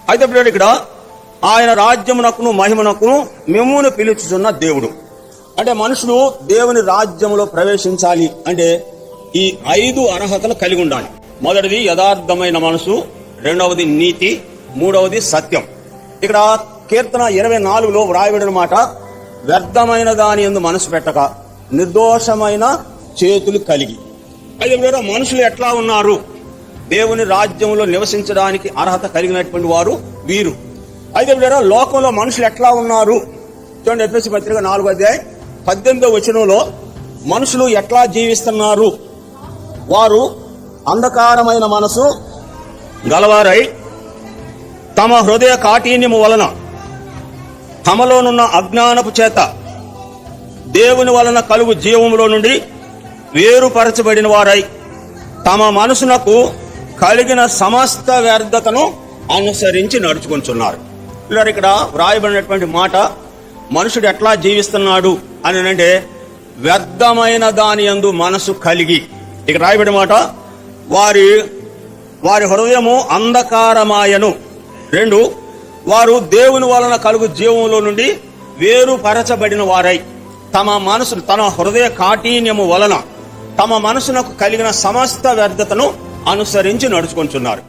అయితే ఇక్కడ ఆయన రాజ్యమునకును మహిమనకును మిమ్మును పిలుచుచున్న దేవుడు. అంటే మనుషులు దేవుని రాజ్యంలో ప్రవేశించాలి అంటే ఈ 5 అర్హతలు కలిగి ఉండాలి. మొదటిది యథార్థమైన మనసు, రెండవది నీతి, మూడవది సత్యం. ఇక్కడ కీర్తన 24లో వ్రాయబడిన మాట, వ్యర్థమైన దాని యందు మనసు పెట్టక నిర్దోషమైన చేతులు కలిగి. అయితే మనుషులు ఎట్లా ఉన్నారు? దేవుని రాజ్యంలో నివసించడానికి అర్హత కలిగినటువంటి వారు వీరు. అయితే లోకంలో మనుషులు ఎట్లా ఉన్నారు చూడండి. ఎఫెసీ పత్రిక 4:18 మనుషులు ఎట్లా జీవిస్తున్నారు? వారు అంధకారమైన మనసు గలవారై తమ హృదయ కాఠిన్యము వలన తమలోనున్న అజ్ఞానపు చేత దేవుని వలన కలుగు జీవములో నుండి వేరుపరచబడిన వారై తమ మనసునకు కలిగిన సమస్త వ్యర్థతను అనుసరించి నడుచుకుంటున్నారు. ఇక్కడ వ్రాయబడినటువంటి మాట, మనుషుడు ఎట్లా జీవిస్తున్నాడు అని అంటే వ్యర్థమైన దాని యందు మనసు కలిగి. ఇక రాయబడిన మాట, వారి హృదయము అంధకారమాయను. 2, వారు దేవుని వలన కలుగు జీవంలో నుండి వేరుపరచబడిన వారై తన హృదయ కాఠిన్యము వలన తమ మనసునకు కలిగిన సమస్త వ్యర్థతను అనుసరించి నడుచుకుంటున్నారు.